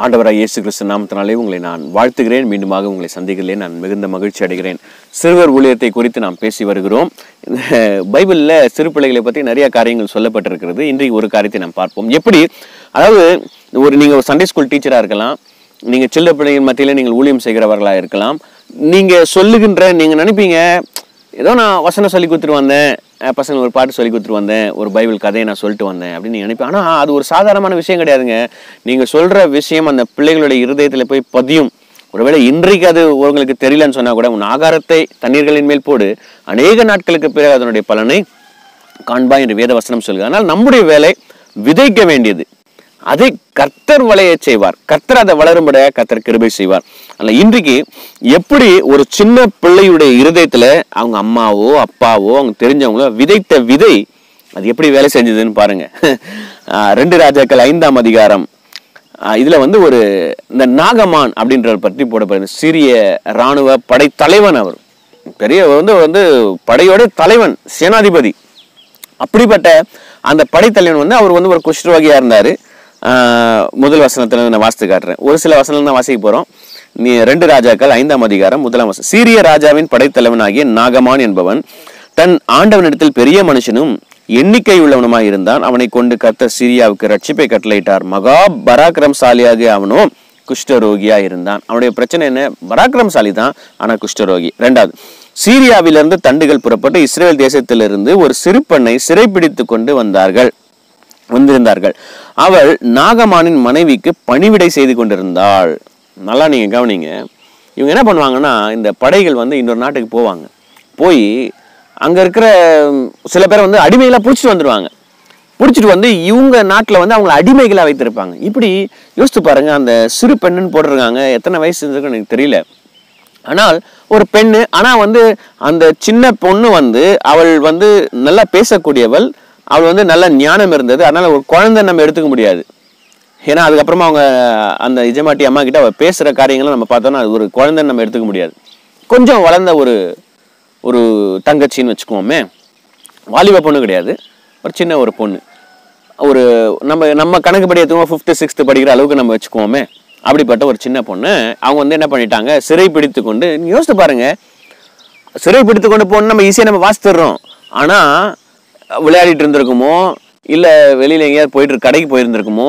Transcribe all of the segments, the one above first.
ஆண்டவராய் இயேசு கிறிஸ்து நாமத்தினாலே உங்களை நான் வாழ்த்துகிறேன். மீண்டுமாக உங்களை சந்திக்கிறேன். நான் மிகுந்த மகிழ்ச்சி அடைகிறேன். சிறுவர் ஊழியத்தை குறித்து நாம் பேசி வருகிறோம். இந்த பைபிளில் சிறு பிள்ளைகளை பற்றி நிறைய காரியங்கள் சொல்லப்பட்டிருக்கிறது. இன்றைக்கு ஒரு காரியத்தை நாம் பார்ப்போம். எப்படி, அதாவது நீங்கள் ஒரு சண்டே ஸ்கூல் டீச்சராக இருக்கலாம், நீங்கள் சில்ல பிள்ளைகள் மத்தியில் நீங்கள் ஊழியம் செய்கிறவர்களாக இருக்கலாம். நீங்கள் சொல்லுகின்ற, நீங்கள் நினைப்பீங்க, ஏதோ நான் வசனம் சொல்லி கொடுத்துட்டு வந்தேன், பசங்க ஒரு பாட்டு சொல்லி கொடுத்துட்டு வந்தேன், ஒரு பைபிள் கதையை நான் சொல்லிட்டு வந்தேன் அப்படின்னு நீங்கள் நினைப்பேன். ஆனால் அது ஒரு சாதாரணமான விஷயம் கிடையாதுங்க. நீங்கள் சொல்கிற விஷயம் அந்த பிள்ளைகளுடைய இருதயத்தில் போய் பதியும். ஒருவேளை இன்றைக்கு அது உங்களுக்கு தெரியலன்னு சொன்னால் கூட, உன் ஆகாரத்தை தண்ணீர்களின் மேல் போடு, அநேக நாட்களுக்கு பிறகு அதனுடைய பலனை காண்பா என்று வேத வசனம் சொல்லுது. அதனால் நம்முடைய வேலை விதைக்க வேண்டியது, அதை கர்த்தர் வளைய செய்வார். கர்த்தர் அதை வளரும்படியாக கர்த்தர் கிருபை செய்வார். அல்ல, இன்றைக்கு எப்படி ஒரு சின்ன பிள்ளையுடைய இருதயத்துல அவங்க அம்மாவோ அப்பாவோ அவங்க தெரிஞ்சவங்களோ விதைத்த விதை அது எப்படி வேலை செஞ்சதுன்னு பாருங்க. 2 ராஜாக்கள் 5ஆம் அதிகாரம். இதுல ஒரு இந்த நாகமான் அப்படின்றவர் பற்றி போடப்படுது. சிறிய இராணுவ படை தலைவன். அவர் பெரிய படையோட தலைவன், சேனாதிபதி. அப்படிப்பட்ட அந்த படைத்தலைவன் அவர் ஒரு குஷ்டரோகியா இருந்தாரு. முதல் வசனத்துல நான் வாசித்து காட்டுறேன். ஒரு சில வசனம் தான் வாசிக்க போறோம். 2 ராஜாக்கள் 5ஆம் அதிகாரம் 1ஆம் வசனம். சீரிய ராஜாவின் படைத்தலைவனாகிய நாகமான் என்பவன் தன் ஆண்டவனிடத்தில் பெரிய மனுஷனும் எண்ணிக்கை உள்ளவனுமாய் இருந்தான். அவனை கொண்டு கர்த்தர் சீரியாவுக்கு ரட்சிப்பை கட்டளையிட்டார். மகா பராக்கிரமசாலியாக அவனோ குஷ்டரோகியா இருந்தான். அவனுடைய பிரச்சனை என்ன? பராக்கிரமசாலி தான், ஆனா குஷ்டரோகி. 2வது, சீரியாவிலிருந்து தண்டுகள் புறப்பட்டு இஸ்ரேல் தேசத்திலிருந்து ஒரு சிறு பெண்ணை சிறைப்பிடித்து கொண்டு வந்திருந்தார்கள். அவள் நாகமானின் மனைவிக்கு பணிவிடை செய்து கொண்டிருந்தாள். நல்லா நீங்க கவனிங்க. இவங்க என்ன பண்ணுவாங்கன்னா, இந்த படைகள் இன்னொரு நாட்டுக்கு போவாங்க. போய் அங்க இருக்கிற சில பேரை அடிமைகளா பிடிச்சிட்டு வந்துடுவாங்க. பிடிச்சிட்டு இவங்க நாட்டுல அவங்களை அடிமைகளா வைத்திருப்பாங்க. இப்படி யோசித்து பாருங்க. அந்த சிறு பெண்ணுன்னு போட்டிருக்காங்க. எத்தனை வயசு இருந்திருக்குன்னு எனக்கு தெரியல. ஆனால் ஒரு பெண்ணு. ஆனா அந்த சின்ன பொண்ணு அவள் நல்லா பேசக்கூடியவள். அவள் நல்ல ஞானம் இருந்தது. அதனால ஒரு குழந்தை நம்ம எடுத்துக்க முடியாது. ஏன்னா அதுக்கப்புறமா அவங்க அந்த இஜமாட்டி அம்மா கிட்ட அவள் பேசுற காரியங்களும் நம்ம பார்த்தோம்னா அது ஒரு குழந்தை நம்ம எடுத்துக்க முடியாது. கொஞ்சம் வளர்ந்த ஒரு தங்கச்சின்னு வச்சுக்குவோமே. வாலிப பொண்ணு கிடையாது, ஒரு சின்ன ஒரு பொண்ணு. நம்ம கணக்குப்படி எடுத்துக்கோம், 5th 6th படிக்கிற அளவுக்கு நம்ம வச்சுக்குவோமே. அப்படிப்பட்ட ஒரு சின்ன பொண்ணு அவங்க என்ன பண்ணிட்டாங்க, சிறை பிடித்து கொண்டு. யோசித்து பாருங்க, சிறை பிடித்து கொண்டு போன நம்ம ஈஸியா நம்ம வாசித்துறோம். ஆனா விளையாடிட்டு இருந்திருக்குமோ, இல்ல வெளியில எங்கேயாவது போயிட்டு கடைக்கு போயிருந்திருக்குமோ,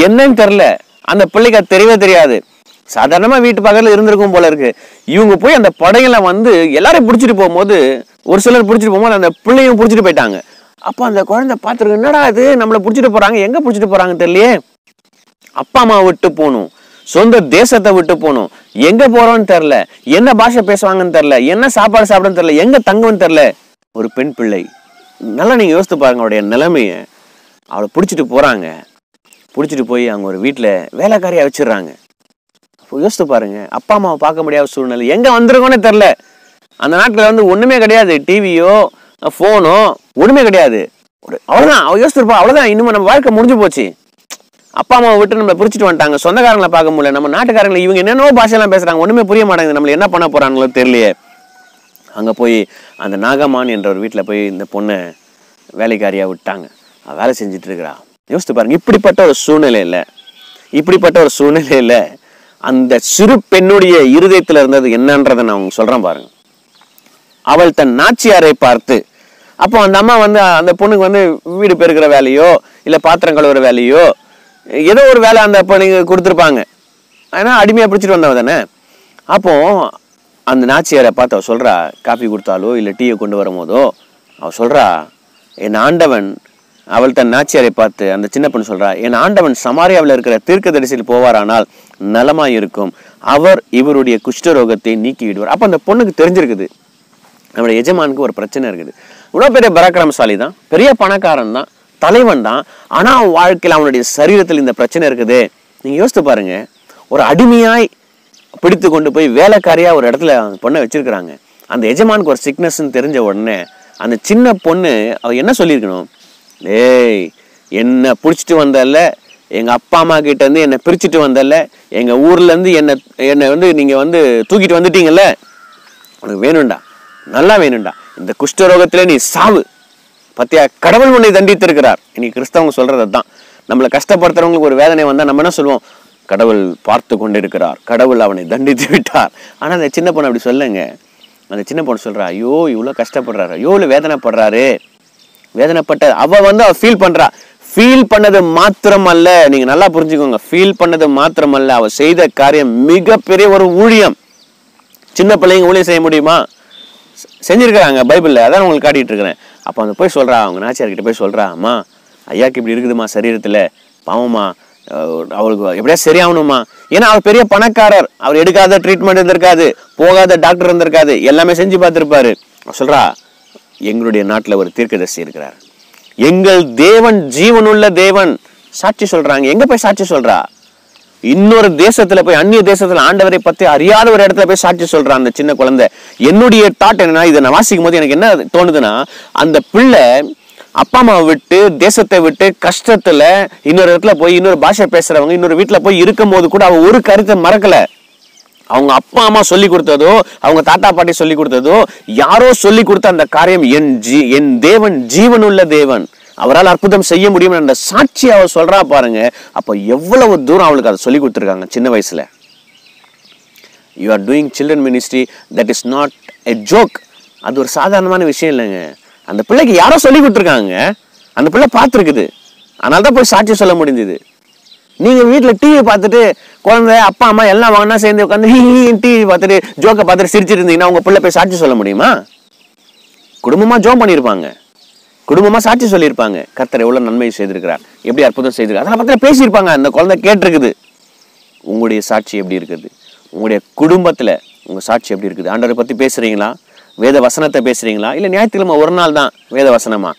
என்னன்னு தெரியல. அந்த பிள்ளைக்கு அது தெரியவே தெரியாது. சாதாரணமா வீட்டு பக்கத்துல இருந்திருக்கும் போல இருக்கு. இவங்க போய் அந்த படைகளை எல்லாரும் பிடிச்சிட்டு போகும்போது, ஒரு சிலர் பிடிச்சிட்டு போகும்போது அந்த பிள்ளையும் பிடிச்சிட்டு போயிட்டாங்க. அப்ப அந்த குழந்தை பார்த்துருக்கு, என்னடா இது நம்மளை பிடிச்சிட்டு போறாங்க, எங்க பிடிச்சிட்டு போறாங்க தெரியலையே. அப்பா அம்மா விட்டு போகணும், சொந்த தேசத்தை விட்டு போகணும், எங்க போறோம்னு தெரியல, என்ன பாஷை பேசுவாங்கன்னு தெரியல, என்ன சாப்பாடு சாப்பிடன்னு தெரியல, எங்க தங்குன்னு தெரியல. ஒரு பெண் பிள்ளை. நல்லா நீங்க யோசித்து பாருங்க அவருடைய நிலைமைய. அவளை பிடிச்சிட்டு போறாங்க. பிடிச்சிட்டு போய் அவங்க ஒரு வீட்டுல வேலைக்காரியா வச்சிடறாங்க. யோசித்து பாருங்க, அப்பா அம்மாவை பார்க்க முடியாத சூழ்நிலை. எங்க வந்திருக்கோன்னே தெரியல. அந்த நாட்டுல ஒண்ணுமே கிடையாது, டிவியோ போனோ ஒண்ணுமே கிடையாது. அவ்வளவுதான். அவ யோசிச்சிருப்பா, அவ்வளவுதான், இன்னும் நம்ம வாழ்க்கை முடிஞ்சு போச்சு. அப்பா அம்மாவை விட்டு நம்மளை பிடிச்சிட்டு வந்துட்டாங்க, சொந்தக்காரங்களை பார்க்க முடியல, நம்ம நாட்டுக்காரங்களை இவங்க என்னென்னோ பாஷையெல்லாம் பேசுறாங்க, ஒண்ணுமே புரிய மாட்டாங்க, நம்மள என்ன பண்ண போறாங்களோ தெரியலையே. அங்க போய் அந்த நாகமான் என்ற ஒரு வீட்டுல போய் இந்த பொண்ணை வேலைக்காரியா விட்டாங்க. வேலை செஞ்சுட்டு இருக்கிறா. யோசித்து பாருங்க. இப்படிப்பட்ட ஒரு சூழ்நிலையில அந்த சிறு பெண்ணுடைய இருதயத்துல இருந்தது என்னன்றதை நான் உங்களுக்கு சொல்றேன் பாருங்க. அவள் தன் நாச்சியாரை பார்த்து, அப்போ அந்த அம்மா அந்த பொண்ணுக்கு வீடு பெருக்கிற வேலையோ இல்ல பாத்திரம் கழுவுற வேலையோ ஏதோ ஒரு வேலை அந்த பொண்ணுக்கு கொடுத்துருப்பாங்க. ஏன்னா அடிமையா பிடிச்சிட்டு வந்தவ தானே. அப்போ அந்த நாச்சியாரை பார்த்து அவ சொல்றா, காஃபி கொடுத்தாலோ இல்ல டீயை கொண்டு வரும்போதோ அவ சொல்றா, என் ஆண்டவன். அவள் தன் நாச்சியாரை பார்த்து அந்த சின்ன பொண்ணு சொல்றா, என் ஆண்டவன் சமாரியாவில் இருக்கிற தீர்க்கதரிசியில் போவாரானால் நலமாய் இருக்கும், அவர் இவருடைய குஷ்டரோகத்தை நீக்கி விடுவார். அப்ப அந்த பொண்ணுக்கு தெரிஞ்சிருக்குது, நம்முடைய எஜமானுக்கு ஒரு பிரச்சனை இருக்குது. இவ்வளவு பெரிய பராக்கிரமசாலி தான், பெரிய பணக்காரன் தான், தலைவன் தான். ஆனா அவன் வாழ்க்கையில் அவனுடைய சரீரத்தில் இந்த பிரச்சனை இருக்குது. நீங்க யோசித்து பாருங்க. ஒரு அடிமையாய் பிடித்து கொண்டு போய் வேலைக்காரியா ஒரு இடத்துல பொண்ணை வச்சிருக்கிறாங்க. அந்த எஜமானுக்கு ஒரு சிக்னஸ்ன்னு தெரிஞ்ச உடனே அந்த சின்ன பொண்ணு அவ என்ன சொல்லியிருக்கணும், ஏய் என்ன பிடிச்சிட்டு வந்தல்ல, எங்க அப்பா அம்மா கிட்ட இருந்து என்னை பிரிச்சுட்டு வந்தல்ல, எங்க ஊர்ல இருந்து என்னை நீங்க தூக்கிட்டு வந்துட்டீங்கல்ல, உனக்கு வேணும்டா, நல்லா வேணும்டா, இந்த குஷ்டரோகத்திலே நீ சாவு. பத்தியா, கடவுள் உன்னை தண்டித்திருக்கிறார். இன்னைக்கு கிறிஸ்தவங்க சொல்றது தான். நம்மளை கஷ்டப்படுத்துறவங்களுக்கு ஒரு வேதனை வந்தா நம்ம என்ன சொல்லுவோம், கடவுள் பார்த்து கொண்டிருக்கிறார், கடவுள் அவனை தண்டித்து விட்டார். ஆனா அந்த சின்ன பொண்ணு அப்படி சொல்லுங்க. அந்த சின்ன பொண்ணு சொல்றா, ஐயோ இவ்வளவு கஷ்டப்படுறாரு, ஐயோ வேதனைப்படுறாரு. வேதனைப்பட்ட அவ ஃபீல் பண்றா. ஃபீல் பண்ணது மாத்திரம் அல்ல, நீங்க நல்லா புரிஞ்சுக்கோங்க, ஃபீல் பண்ணது மாத்திரம் அல்ல, அவ செய்த காரியம் மிகப்பெரிய ஒரு ஊழியம். சின்ன பிள்ளைங்க ஊழியம் செய்ய முடியுமா? செஞ்சிருக்கிறாங்க பைபிள்ல, அதான் உங்களுக்கு காட்டிட்டு இருக்கிறேன். அப்ப அந்த போய் சொல்றா, அவங்க நாச்சியார்கிட்ட போய் சொல்றா, அம்மா ஐயாக்கு இப்படி இருக்குதுமா சரீரத்துல, பாவமா, அவளுக்கு எப்படியா சரியாகணுமா. ஏன்னா அவர் பெரிய பணக்காரர், அவர் எடுக்காத ட்ரீட்மெண்ட் இருந்திருக்காது, போகாத டாக்டர் இருந்திருக்காது, எல்லாமே செஞ்சு பார்த்திருப்பாரு. சொல்றா, எங்களுடைய நாட்டுல ஒரு தீர்க்கதரிசி இருக்கிறார், எங்கள் தேவன் ஜீவனுள்ள தேவன். சாட்சி சொல்றாங்க. எங்க போய் சாட்சி சொல்றா? இன்னொரு தேசத்துல போய், அந்நிய தேசத்துல ஆண்டவரை பத்தி அறியாத ஒரு இடத்துல போய் சாட்சி சொல்றான் அந்த சின்ன குழந்தை. என்னுடைய தாட் என்னன்னா, இதை நான் வாசிக்கும் போது எனக்கு என்ன தோணுதுன்னா, அந்த பிள்ளை அப்பா அம்மாவை விட்டு, தேசத்தை விட்டு, கஷ்டத்துல இன்னொரு இடத்துல போய், இன்னொரு பாஷை பேசுறவங்க இன்னொரு வீட்டுல போய் இருக்கும் போது கூட அவ ஒரு கருத்தை மறக்கல. அவங்க அப்பா அம்மா சொல்லி கொடுத்ததோ, அவங்க தாத்தா பாட்டி சொல்லி கொடுத்ததோ, யாரோ சொல்லி கொடுத்த அந்த காரியம், என் தேவன் ஜீவனுள்ள தேவன், அவரால் அற்புதம் செய்ய முடியும் என்ற சாட்சி அவ சொல்றா பாருங்க. அப்ப எவ்வளவு தூரம் அவளுக்கு அதை சொல்லி கொடுத்துருக்காங்க சின்ன வயசுல. You are doing children ministry, that is not a joke. அது ஒரு சாதாரணமான விஷயம் இல்லைங்க. அந்த பிள்ளைக்கு யாரோ சொல்லி கொடுத்துருக்காங்க, அந்த பிள்ளை பார்த்துருக்குது, அதனால தான் போய் சாட்சி சொல்ல முடிஞ்சது. நீங்க வீட்டுல டிவி பார்த்துட்டு, குழந்தை அப்பா அம்மா எல்லாம் வாங்கினா சேர்ந்து உட்காந்து டிவி பார்த்துட்டு ஜோக்கை பார்த்துட்டு சிரிச்சிட்டு இருந்தீங்கன்னா உங்க பிள்ளை போய் சாட்சி சொல்ல முடியுமா? குடும்பமா ஜோம் பண்ணியிருப்பாங்க, குடும்பமா சாட்சி சொல்லியிருப்பாங்க, கர்த்தர் எவ்வளவு நன்மை செய்திருக்கிறார், எப்படி அற்புதம் செய்திருக்கார், அதெல்லாம் பத்தி பேசியிருப்பாங்க. அந்த குழந்தை கேட்டிருக்குது. உங்களுடைய சாட்சி எப்படி இருக்குது? உங்களுடைய குடும்பத்துல உங்க சாட்சி எப்படி இருக்குது? ஆண்டவரை பத்தி பேசுறீங்களா? வேத வசனத்தை பேசுறீங்களா? இல்ல ஞாயிற்றுக்கிழமை ஒரு நாள் தான் வேத வசனமா?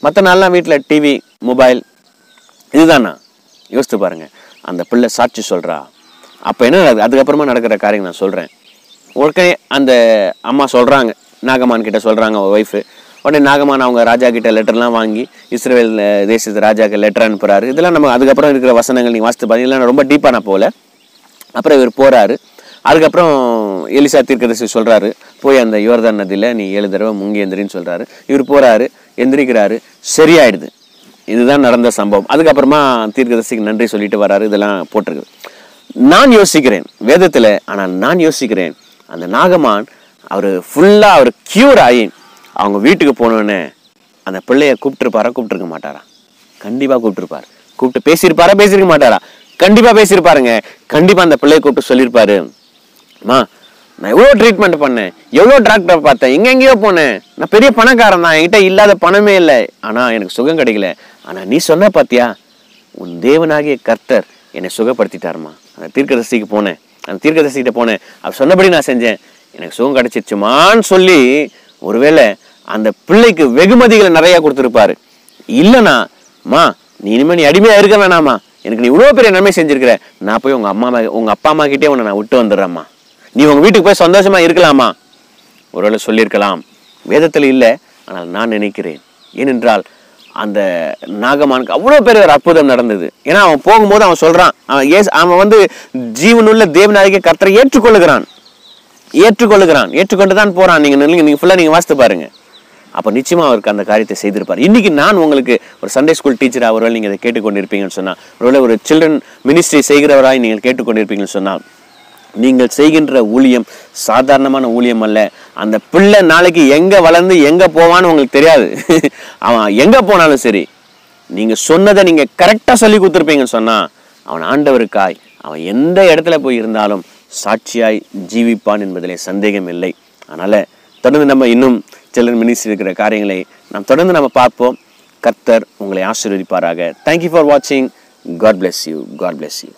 மற்ற நாள்லாம் வீட்டுல டிவி, மொபைல், இதுதானா? யோசித்து பாருங்க. அந்த பிள்ளை சாட்சி சொல்றா. அப்ப என்ன அதுக்கப்புறமா நடக்கிற காரியம் நான் சொல்றேன். உடனே அந்த அம்மா சொல்றாங்க, நாகமான் கிட்ட சொல்றாங்க, ஒய்ஃபு. உடனே நாகமான் அவங்க ராஜா கிட்ட லெட்டர்லாம் வாங்கி இஸ்ரவேல் தேசத்து ராஜாக்கு லெட்டர் அனுப்புறாரு. இதெல்லாம் நம்ம அதுக்கப்புறம் இருக்கிற வசனங்கள் நீங்க வாசித்து பார்த்தீங்கன்னா ரொம்ப டீப்பா நான் போல. அப்புறம் இவர் போறாரு. அதுக்கப்புறம் எலிசா தீர்க்கதரிசி சொல்றாரு, போய் அந்த யோர்தான் நதியில நீ 7 தடவை முங்கி எந்திரின்னு சொல்றாரு. இவர் போறாரு, எந்திரிக்கிறாரு, சரியாயிடுது. இதுதான் நடந்த சம்பவம். அதுக்கப்புறமா தீர்க்கதரிசிக்கு நன்றி சொல்லிட்டு வராரு. இதெல்லாம் போட்டிருக்கு. நான் யோசிக்கிறேன் வேதத்துல, ஆனால் நான் யோசிக்கிறேன் அந்த நாகமான் அவரு ஃபுல்லா அவர் கியூர் ஆகி அவங்க வீட்டுக்கு போனோடனே அந்த பிள்ளைய கூப்பிட்டுருக்க மாட்டாரா? கண்டிப்பா கூப்பிட்டுருப்பாரு. கூப்பிட்டு பேசியிருக்க மாட்டாரா? கண்டிப்பா பேசியிருப்பாருங்க. கண்டிப்பா அந்த பிள்ளைய கூப்பிட்டு சொல்லியிருப்பாரு, மா நான் எவ்வளோ ட்ரீட்மெண்ட் பண்ணேன், எவ்வளோ டாக்டரை பார்த்தேன், எங்கெங்கேயோ போனேன், நான் பெரிய பணக்காரன் தான், என்கிட்ட இல்லாத பணமே இல்லை, ஆனா எனக்கு சுகம் கிடைக்கல. ஆனா நீ சொன்ன பாத்தியா, உன் தேவனாகிய கர்த்தர் என்னை சுகப்படுத்திட்டாருமா. அந்த தீர்க்கதரிசிக்கு போனேன், அந்த தீர்க்கதரிசிகிட்ட போனேன், அவர் சொன்னபடி நான் செஞ்சேன், எனக்கு சுகம் கிடைச்சிருச்சுமான்னு சொல்லி ஒருவேளை அந்த பிள்ளைக்கு வெகுமதிகளை நிறைய கொடுத்துருப்பாரு. இல்லைனா, மா நீ இனிமே நீ அடிமையா இருக்க வேணாமா, எனக்கு நீ இவ்வளோ பெரிய நன்மை செஞ்சிருக்கிற, நான் போய் உங்க அப்பா அம்மா கிட்டே உன்னை நான் விட்டு வந்துடுறேம்மா, நீ உங்க வீட்டுக்கு போய் சந்தோஷமா இருக்கலாமா. ஒருவேளை சொல்லியிருக்கலாம். வேதத்தில் இல்லை, ஆனால் நான் நினைக்கிறேன். ஏனென்றால் அந்த நாகமானுக்கு அவ்வளோ பெரிய ஒரு அற்புதம் நடந்தது. ஏன்னா அவன் போகும்போது அவன் சொல்றான், அவன் ஜீவனுள்ள தேவனாகிய கர்த்தரை ஏற்றுக்கொண்டு தான் போறான். நீங்க ஃபுல்லா நீங்க வாசித்து பாருங்க. அப்ப நிச்சயமா அவருக்கு அந்த காரியத்தை செய்திருப்பார். இன்னைக்கு நான் உங்களுக்கு ஒரு சண்டே ஸ்கூல் டீச்சரா ஒருவேளை நீங்க இதை கேட்டுக்கொண்டிருப்பீங்கன்னு சொன்னா, ஒருவேளை ஒரு சில்ட்ரன் மினிஸ்ட்ரி செய்கிறவராய் நீங்கள் கேட்டுக்கொண்டிருப்பீங்கன்னு சொன்னால், நீங்கள் செய்கின்ற ஊழியம் சாதாரணமான ஊழியம் அல்ல. அந்த பிள்ளை நாளைக்கு எங்க வளர்ந்து எங்க போவான்னு உங்களுக்கு தெரியாது. அவன் எங்க போனாலும் சரி, நீங்க சொன்னதை நீங்க கரெக்டா சொல்லி கொடுத்துருப்பீங்கன்னு சொன்னா, அவன் ஆண்டவருக்காய் அவன் எந்த இடத்துல போய் இருந்தாலும் சாட்சியாய் ஜீவிப்பான் என்பதிலே சந்தேகம் இல்லை. அதனால தொடர்ந்து நம்ம இன்னும் சில்ட்ரன் மினிஸ்ட்ரி இருக்கிற காரியங்களை நாம் தொடர்ந்து நம்ம பார்ப்போம். கர்த்தர் உங்களை ஆசீர்வதிப்பாராக. தேங்க்யூ ஃபார் வாட்சிங். God bless you. God bless you.